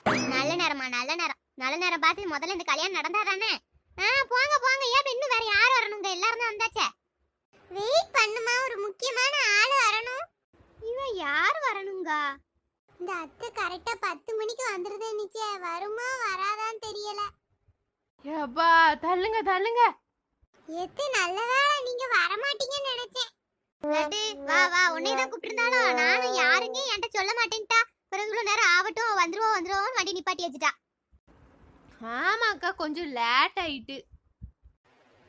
நல்ல நேரமா, நல்ல நேரம். நல்ல நேரம் பார்த்து முதல்ல இந்த கல்யாணம் நடந்தாதானே. போங்க போங்க. ஏன் இன்னும் வேற யார் வரணுங்க? எல்லாரும் தான் வந்தாச்சே. வெயிட் பண்ணுமா, ஒரு முக்கியமான ஆளு வரணும். இவன் யார் வரணுங்க? இந்த அத்தை கரெக்டா 10 மணிக்கு வந்துருது நிச்சய. வருமா வராதான்னு தெரியல. அப்பா தள்ளுங்க தள்ளுங்க. எத்து நல்ல வேளை நீங்க வர மாட்டீங்கன்னு நினைச்சேன். வா வா, உன்னை தான் கூப்பிட்டுருந்தாலும் நானும் யாருங்க என்கிட்ட சொல்ல மாட்டேன்ட்டா. பிறகு இவ்வளவு நேரம் ஆகட்டும், வந்துருவோம் வண்டி நிப்பாட்டி வச்சுட்டா. ஆமாக்கா, கொஞ்சம் லேட் ஆயிட்டு.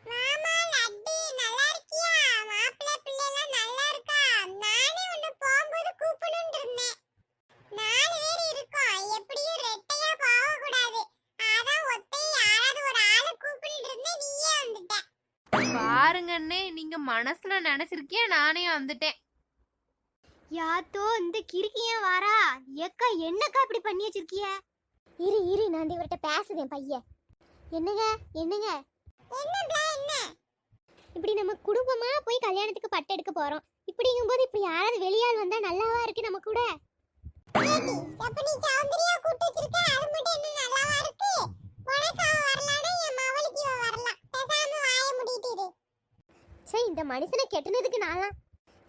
மாமா லட்டி நல்லா இருக்கியா? மாப்பிள்ளை பிள்ளை எல்லாம் நல்லா இருக்கா? நானே உன்னை போகும்போது கூப்பிடணும்னு இருந்தேன். 4 பேர் இருக்கோம், எப்படியும் ரெட்டையா போக கூடாது. அதான் ஒத்தை யாராவது ஒரு ஆளை கூப்பிட்டு இருந்தேன், நீயே வந்துட்ட. பாருங்கண்ணே, நீங்க மனசுல நினைச்சிருக்கிய, நானே வந்துட்டேன். யாத்தோ இந்த கிறுக்கிய வாரா. ஏக்கா என்னக்கா இப்படி பண்ணி வச்சிருக்கிய? இரு நான் இவர்கிட்ட பேசுதேன் பையன். என்னங்க என்னங்க என்ன இப்படி நம்ம குடும்பமா போய் கல்யாணத்துக்கு பட்டு எடுக்க போறோம். இப்படிங்கும்போது இப்படி யாராவது வெளியால் வந்தா நல்லாவா இருக்கு நம்ம கூட? இந்த மனுஷனை கெட்டுனதுக்கு நான்லாம்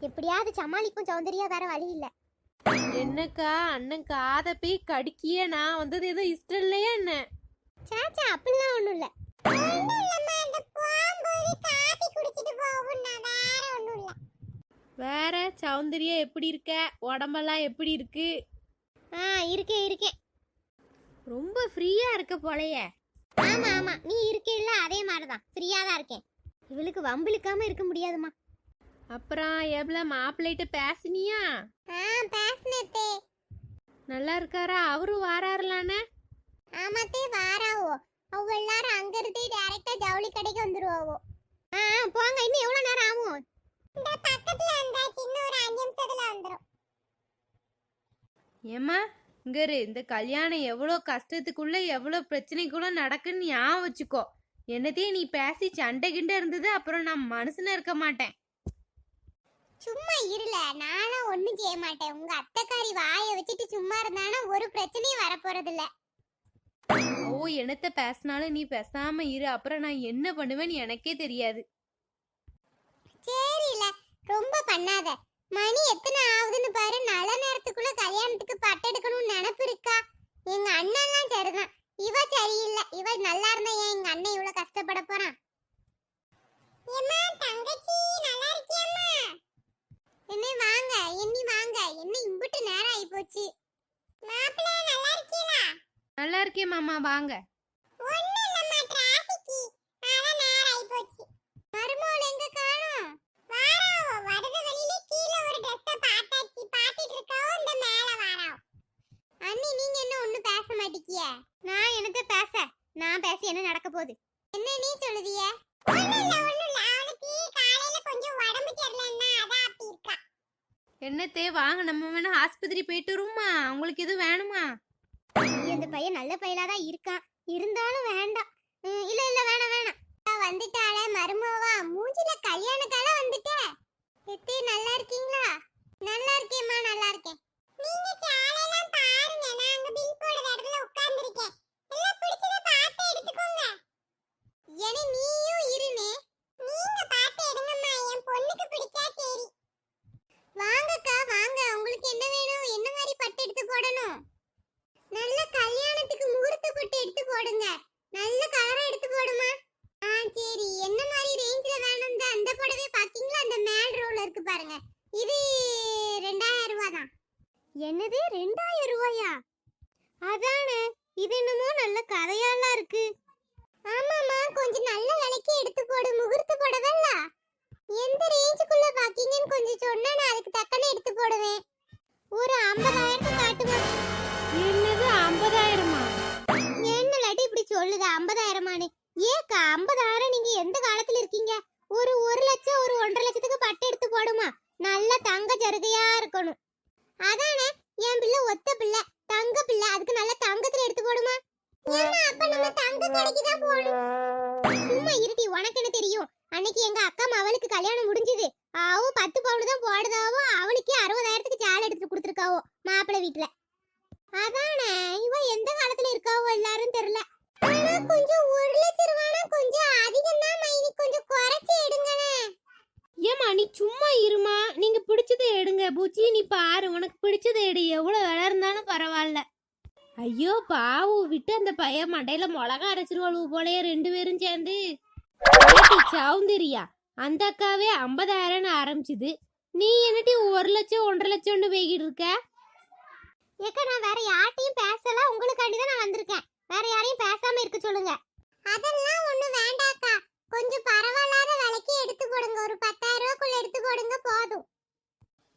எப்படியாவது சமாளிக்கும். சௌந்தர்யா வேற வழி இல்ல. என்னக்கா, அண்ணன் காதை போய் கடிக்கிய நான் வந்தது எதுவும் இஷ்டம் இல்லையா என்ன? சாச்சா அப்படிலாம் ஒண்ணும் இல்ல. வேற சௌந்தர்யா எப்படி இருக்க? உடம்பெல்லாம் எப்படி இருக்கு? இருக்கேன். ரொம்ப ஃப்ரீயா இருக்க போலயே. ஆமா நீ இருக்கேல்ல, அதே மாதிரிதான் ஃப்ரீயா தான் இருக்கேன். இவளுக்கு வம்பிழுக்காம இருக்க முடியாதுமா. அப்புறம் எவ்வளோ மாப்பிள்ளைகிட்ட பேசினியா? பேசினே. நல்லா இருக்காரா? அவரும் வாராருலானே? ஆமாத்தே வாராவோ. அவங்க எல்லாரும் அங்க இருந்து டைரக்டா ஜவுளி கடைக்கு வந்துருவாவோ. போங்க, இன்னும் எவ்வளவு நேரம் ஆகும்? இந்த பக்கத்துல வந்தாச்சு, இன்னும் ஒரு 5 நிமிஷத்துல வந்துரும். ஏம்மா இங்க இரு. இந்த கல்யாணம் எவ்வளோ கஷ்டத்துக்குள்ள எவ்வளோ பிரச்சனைக்குள்ள நடக்குன்னு ஞாபகம் வச்சுக்கோ. என்னத்தையும் நீ பேசி சண்டை கிண்ட இருந்தது, அப்புறம் நான் மனுஷனா இருக்க மாட்டேன். சும்மா இருல, நானும் ஒண்ணும் செய்ய மாட்டேன். உங்க அத்தைக்காரி வாயை வச்சுட்டு சும்மா இருந்தானா ஒரு பிரச்சனையும் வரப்போறது இல்ல. ஓ, என்னத்த பேசினாலும் நீ பேசாம இரு, அப்புறம் நான் என்ன பண்ணுவேன்னு எனக்கே தெரியாது. சரில, ரொம்ப பண்ணாத. மணி எத்தனை ஆகுதுன்னு பாரு. நல்ல நேரத்துக்குள்ள கல்யாணத்துக்கு பட்டெடுக்கணும்னு நினைப்பு இருக்கா? எங்க அண்ணன்லாம் சரிதான், இவ சரியில்லை. இவ நல்லா இருந்தா ஏன் எங்க அண்ணன் இவ்வளவு கஷ்டப்பட போறான்? ஏம்மா தங்கச்சி நல்லா இருக்கியாம்மா? என்ன வாங்க, என்ன இம்புட்டு நேரம் ஆயி போச்சு. மாப்பிள்ளை நல்லா இருக்கீங்களா? நல்லா இருக்கேன் மாமா, வாங்க. ஒண்ணும் இல்லம்மா, டிராஃபிக் அதான் நேரம் ஆயி போச்சு. மருமோள் எங்க காணோம்? வாராவோ, வடது வெளியில கீழ ஒரு Dress பார்த்தாச்சு, பாத்துட்டு இருக்கோம். இந்த மேல வாராவோ. அண்ணி நீங்க என்ன ஒண்ணும் பேச மாட்டீங்க? நான் என்னத்த பேச? நான் பேசி என்ன நடக்க போகுது? என்ன நீ சொல்லுதிய? ஒண்ணும் இல்ல. அவனுக்கு காலையில கொஞ்சம் உடம்பு சரியில்லைன்னா அதான் அப்படி இருக்கா. என்னத்தே வாங்க, நம்ம வேணா ஆஸ்பத்திரி போயிட்டு வருமா? உங்களுக்கு எதுவும் வேணுமா? இந்த பையன் நல்ல பையலா தான் இருக்கான், இருந்தாலும் வேண்டாம். இல்ல வேணாம். வந்துட்டாளே மருமவா, மூஞ்சில கல்யாணத்தால வந்துட்ட. எத்தே நல்லா இருக்கீங்களா? நல்லா இருக்கேம்மா, நல்லா இருக்கேன். நீங்க சேலையெல்லாம் பாருங்க, நான் அங்க பில் போடுற இடத்துல உட்கார்ந்திருக்கேன். எல்லாம் பிடிச்சத பார்த்து எடுத்துக்கோங்க. ஏனே நீயும் இருனே. நீங்க பார்த்து எடுங்கம்மா, என் பொண்ணுக்கு பிடிச்சா சரி. வாங்கக்கா வாங்க, உங்களுக்கு என்ன வேணும்? என்ன மாதிரி பட்டு எடுத்து போடணும்? நல்ல கல்யாணத்துக்கு முகூர்த்த பட்டு எடுத்து போடுங்க. நல்ல கலரா எடுத்து போடுமா. சரி, என்ன மாதிரி ரேஞ்சில வேணும்? அந்த புடவை பாத்தீங்களா? அந்த மேல் ரோல இருக்கு பாருங்க, இது 2000 ரூபாய் தான். என்னது 2000 ரூபாயா? அதானே, இது என்னமோ நல்ல கதையாலாம் இருக்கு. ஆமாமா, கொஞ்சம் நல்ல விலைக்கு எடுத்து போடு. முகூர்த்த புடவைல்ல, எந்த ரேஞ்சுக்குள்ள பாக்கீங்கன்னு கொஞ்சம் சொன்னா நான் அதுக்கு தக்கன எடுத்து போடுவேன். ஒரு 50,000 காட்டுமா? என்னது 50,000மா? என்ன லாட்டி இப்படி சொல்லுது 50,000மானே? ஏக்கா 50,000 நீங்க எந்த காலத்துல இருக்கீங்க? ஒரு 1 லட்சம், ஒரு 1.5 லட்சத்துக்கு பட்டு எடுத்து போடுமா. நல்ல தங்க ஜருகையா இருக்கணும். அதானே, என் பிள்ளை ஒத்த பிள்ளை, தங்க பிள்ளை, அதுக்கு நல்ல தங்கத்துல எடுத்து போடுமா. ஏமா அப்ப நம்ம தங்க கடைக்கு தான் போணும். சும்மா இருட்டி, உனக்கு என்ன தெரியும்? அன்னைக்கு எங்க அக்கா மவளுக்கு கல்யாணம் முடிஞ்சது, அவ 10 பவுன் தான் போடுதாவோ, அவளுக்கே 60,000க்கு சேலை எடுத்து கொடுத்துருக்காவோ மாப்பிள்ளை வீட்டுல. அதானே இவ எந்த காலத்துல இருக்காவோ எல்லாரும் தெரியல. ஆனா கொஞ்சம் 1,00,000 ரூபானா கொஞ்சம் அதிகம் தான் மைனி, கொஞ்சம் குறைச்சி எடுங்கனே. ஏமா நீ சும்மா இருமா, நீங்க பிடிச்சதை எடுங்க. பூச்சி நீ பாரு, உனக்கு பிடிச்சதை எடு, எவ்வளவு விலை இருந்தாலும் பரவாயில்ல. ஐயோ பாவு, விட்டு அந்த பையன் மண்டையில மிளகா அரைச்சிருவாளு போலயே 2 பேரும் சேர்ந்து. சௌந்தர்யா, அந்த அக்காவே 50,000 ஆரம்பிச்சுது, நீ என்னட்டி 1,00,000 1,50,000 போய்கிட்டு இருக்க? ஏக்கா நான் வேற யார்ட்டையும் பேசல, உங்களுக்காண்டி தான் நான் வந்திருக்கேன். வேற யாரையும் பேசாம இருக்க சொல்லுங்க. அதெல்லாம் ஒண்ணு வேண்டாக்கா, கொஞ்சம் பரவாயில்லாத விலைக்கு எடுத்து போடுங்க. ஒரு 10,000 ரூபாய்க்குள்ள எடுத்து போடுங்க போதும்.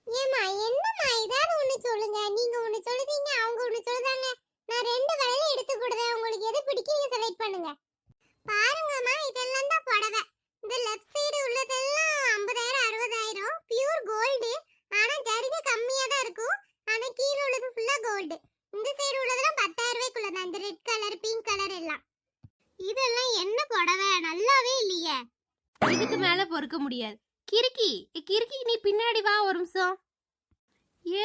ஏமா என்னம்மா ஏதாவது ஒண்ணு சொல்லுங்க. நீங்க ஒண்ணு சொல்லுதீங்க, அவங்க ஒண்ணு சொல்லுதாங்க. நான் 2 விலையில எடுத்து போடுறேன். உங்களுக்கு எது பிடிக்குங்க செலக்ட் பண்ணுங்க. பாருங்கம்மா, இதெல்லாம் தான் புடவை. இந்த லெஃப்ட் சைடு உள்ளதெல்லாம் 50,000 60,000 பியூர் கோல்டு. ஆனா ஜரிகை கம்மியா தான் இருக்கும். ஆனா கீழ உள்ளது ஃபுல்லா கோல்டு. இந்த சைடு உள்ளதெல்லாம் 10,000 ரூபாய்க்குள்ள தான். இந்த ரெட் கலர் பிங்க் கலர் எல்லாம். இதெல்லாம் என்ன புடவை, நல்லாவே இல்லையே. இதுக்கு மேல பொறுக்க முடியாது. கிறுக்கி கிறுக்கி, நீ பின்னாடி வா ஒரு நிமிஷம்.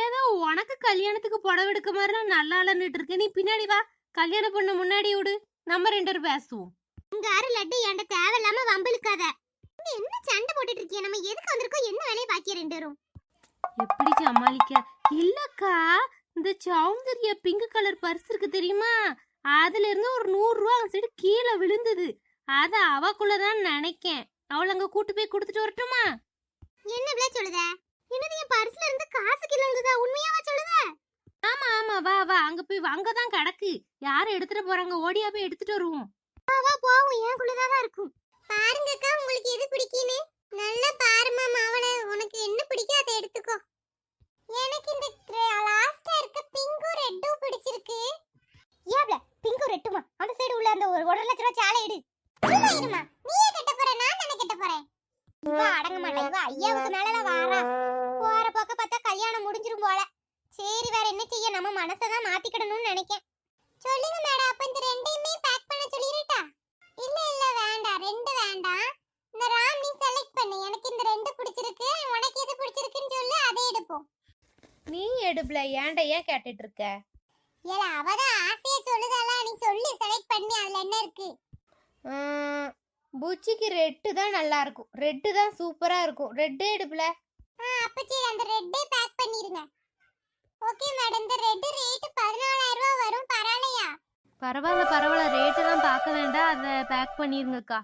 ஏதோ உனக்கு கல்யாணத்துக்கு புடவை எடுக்க மாதிரி நல்லா இல்லைன்னுட்டு இருக்கு, நீ பின்னாடி வா. கல்யாணம் பண்ண முன்னாடி விடு, நம்ம 2 பேரும் பேசுவோம். உங்க ஆறு லட்டு என்கிட்ட தேவையில்லாம வம்பிழுக்காத. நீ என்ன சண்டை போட்டுட்டு இருக்கிய? நம்ம எதுக்கு வந்திருக்கோம், என்ன வேலையை பாக்கிய 2 பேரும்? எப்படி சமாளிக்க? இல்லக்கா, இந்த சௌந்தர்யா பிங்க் கலர் பர்ஸ் இருக்கு தெரியுமா, அதுல இருந்து ஒரு 100 ரூபா அந்த சைடு கீழே விழுந்தது. அத அவக்குள்ளதான் நினைக்கேன். அவளை அங்க கூட்டு போய் கொடுத்துட்டு வரட்டுமா? என்ன இப்படி சொல்லுத? என்னது என் பர்ஸ்ல இருந்து காசு கீழ விழுந்ததா? உண்மையாவா சொல்லுத? ஆமா ஆமா, வா வா, அங்க போய் அங்கதான் கிடக்கு. யாரும் எடுத்துட்டு போறாங்க, ஓடியா போய் எடுத்துட்டு வருவோம். வா போவோம், ஏன் குள்ளதான் இருக்கும். பாருங்கக்கா, உங்களுக்கு எது பிடிக்குன்னு நல்லா பாருமா. மாவள உனக்கு என்ன பிடிக்கும் அதை எடுத்துக்கோ. எனக்கு இந்த லாஸ்டா இருக்க பிங்கும் ரெட்டும் பிடிச்சிருக்கு. ஏப்ல பிங்கும் ரெட்டுமா? அந்த சைடு உள்ள அந்த 1,00,000 ரூபாய் சாலை எடு. சும்மா இருமா, நீயே கட்ட போற, நான் தானே கட்ட போறேன். இவ அடங்க மாட்டா, இவ ஐயாவுக்கு மேலதான் வாரா. போற போக்க பார்த்தா கல்யாணம் முடிஞ்சிரும் போல. சரி வேற என்ன செய்ய, நம்ம மனசதான் மாத்திக்கிடணும்னு நினைக்கேன். சொல்லுங்க மேடம், அப்ப இந்த 2யுமே பேக் பண்ண சொல்லிரட்டா? இல்ல இல்ல வேண்டாம், 2 வேண்டாம். இந்த ராம் நீ செலக்ட் பண்ணு. எனக்கு இந்த 2 பிடிச்சிருக்கு, உனக்கு எது பிடிச்சிருக்குன்னு சொல்லு, அதை எடுப்போம். நீ எடுப்புல, ஏன்டா ஏன் கேட்டுட்டு இருக்க? ஏல அவதான் ஆசையா சொல்லுதால, நீ சொல்லு செலக்ட் பண்ணி அதுல என்ன இருக்கு. பூச்சிக்கு ரெட்டு தான் நல்லா இருக்கும், ரெட்டு தான் சூப்பரா இருக்கும். ரெட்டே எடுப்புல. அப்ப சரி அந்த ரெட்டே பேக் பண்ணிருங்க. ஓகே மேடம், இந்த ரெட் ரேட் 14,000 ரூபாய் வரும், பரவாயில்லையா? பரவாயில்ல பரவாயில்ல, ரேட்டு தான் பார்க்க வேண்டாம், அதை பேக் பண்ணிருங்கக்கா.